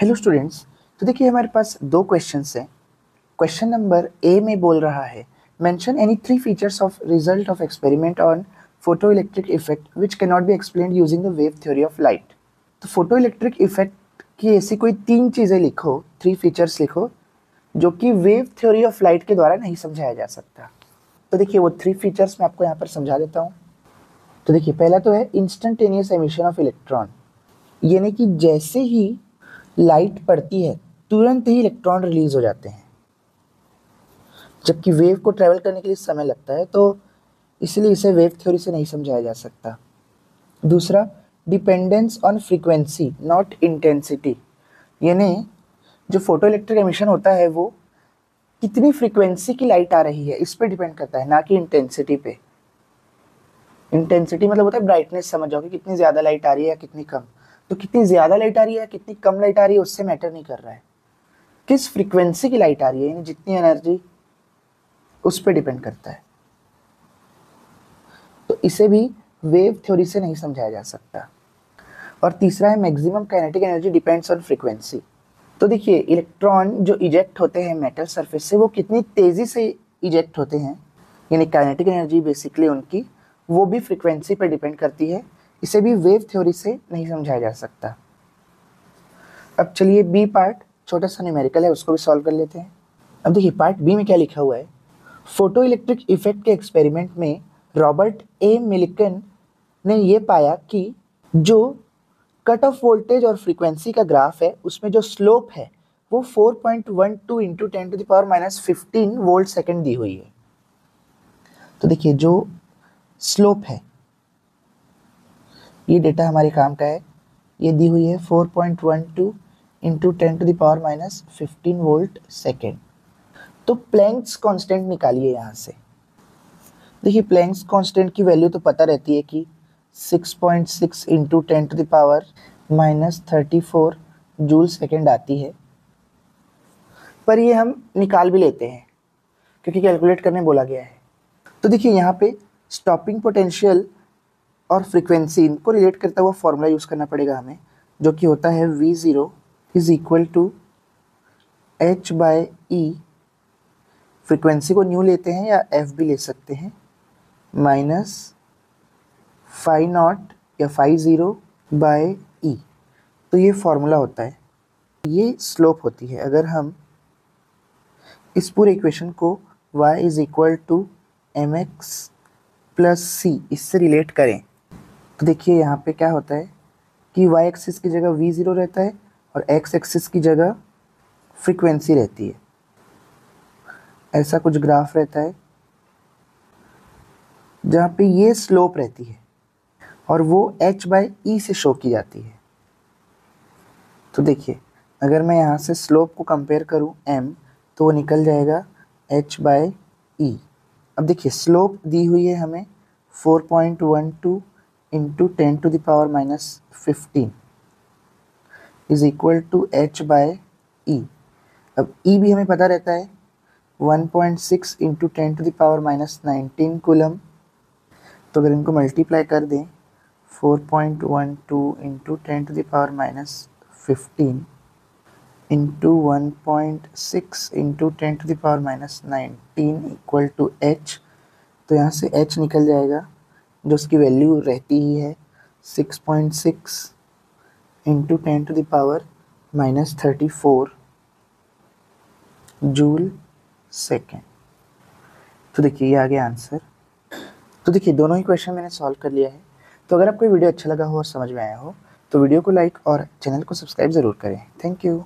Hello students, तो देखिए हमारे पास दो क्वेश्चंस हैं। क्वेश्चन नंबर ए में बोल रहा है mention any three features of result of experiment on photo electric effect which can not be explained using the wave theory of light. तो फोटो इलेक्ट्रिक इफेक्ट की ऐसी कोई तीन चीज़ें लिखो, थ्री फीचर्स लिखो जो कि वेव थ्योरी ऑफ लाइट के द्वारा नहीं समझाया जा सकता। तो देखिए वो थ्री फीचर्स मैं आपको यहाँ पर समझा देता हूँ। तो देखिए पहला तो है इंस्टेंटेनियस एमिशन ऑफ इलेक्ट्रॉन, यानी कि जैसे ही लाइट पड़ती है तुरंत ही इलेक्ट्रॉन रिलीज हो जाते हैं, जबकि वेव को ट्रेवल करने के लिए समय लगता है, तो इसलिए इसे वेव थ्योरी से नहीं समझाया जा सकता। दूसरा, dependence on frequency not intensity, यानी जो फोटो इलेक्ट्रिक एमिशन होता है वो कितनी फ्रीक्वेंसी की लाइट आ रही है इस पे डिपेंड करता है, ना कि इंटेंसिटी पे। इंटेंसिटी मतलब होता है ब्राइटनेस, समझ जाओगे कितनी ज़्यादा लाइट आ रही है या कितनी कम। तो कितनी ज़्यादा लाइट आ रही है या कितनी कम लाइट आ रही है उससे मैटर नहीं कर रहा है, किस फ्रीक्वेंसी की लाइट आ रही है, यानी जितनी एनर्जी, उस पर डिपेंड करता है। तो इसे भी वेव थ्योरी से नहीं समझाया जा सकता। और तीसरा है maximum kinetic energy depends on frequency. तो देखिए इलेक्ट्रॉन जो इजेक्ट होते हैं मेटल सरफेस से वो कितनी तेज़ी से इजेक्ट होते हैं, यानी काइनेटिक एनर्जी बेसिकली उनकी, वो भी फ्रीक्वेंसी पर डिपेंड करती है। इसे भी वेव थ्योरी से नहीं समझाया जा सकता। अब चलिए बी पार्ट, छोटा सा न्यूमेरिकल है, उसको भी सॉल्व कर लेते हैं। अब देखिए पार्ट बी में क्या लिखा हुआ है। फोटो इलेक्ट्रिक इफेक्ट के एक्सपेरिमेंट में रॉबर्ट ए मिलिकन ने ये पाया कि जो कट ऑफ वोल्टेज और फ्रीक्वेंसी का ग्राफ है उसमें जो स्लोप है वो 4.12 इंटू 10⁻⁻15 वोल्ट सेकेंड दी हुई है। तो देखिए जो स्लोप है, ये डेटा हमारे काम का है, ये दी हुई है 4.12 इंटू 10⁻⁻15 वोल्ट सेकेंड। तो प्लैंक्स कांस्टेंट निकालिए यहाँ से। देखिए प्लैंक्स कांस्टेंट की वैल्यू तो पता रहती है कि 6.6 इंटू 10⁻⁻34 जूल सेकेंड आती है, पर ये हम निकाल भी लेते हैं क्योंकि कैलकुलेट करने बोला गया है। तो देखिए यहाँ पे स्टॉपिंग पोटेंशियल और फ्रीक्वेंसी इनको रिलेट करता हुआ फॉर्मूला यूज़ करना पड़ेगा हमें, जो कि होता है V0 is equal to H/E, frequency को न्यू लेते हैं या F भी ले सकते हैं, माइनस फाई नॉट या फाई ज़ीरो बाय E। तो ये फॉर्मूला होता है, ये स्लोप होती है। अगर हम इस पूरे इक्वेशन को y is equal to mx plus c इससे रिलेट करें तो देखिए यहाँ पे क्या होता है कि y एक्सिस की जगह V0 रहता है और x एक्सिस की जगह फ्रीक्वेंसी रहती है। ऐसा कुछ ग्राफ रहता है जहाँ पे ये स्लोप रहती है और वो h/e से शो की जाती है। तो देखिए अगर मैं यहाँ से स्लोप को कंपेयर करूँ m, तो वो निकल जाएगा h/e। अब देखिए स्लोप दी हुई है हमें 4.12 into 10⁻⁻15 is equal to h/e। अब e भी हमें पता रहता है 1.6 इंटू 10⁻⁻19 कूलम। तो अगर इनको मल्टीप्लाई कर दें 4.12 into 10⁻⁻15 into 1.6 into 10⁻⁻19 equal to h, तो यहाँ से h निकल जाएगा जो उसकी वैल्यू रहती ही है 6.6 इंटू 10⁻⁻34 जूल सेकेंड। तो देखिए ये आ गया आंसर। तो देखिए दोनों ही क्वेश्चन मैंने सॉल्व कर लिया है। तो अगर आपको वीडियो अच्छा लगा हो और समझ में आया हो तो वीडियो को लाइक और चैनल को सब्सक्राइब ज़रूर करें। Thank you.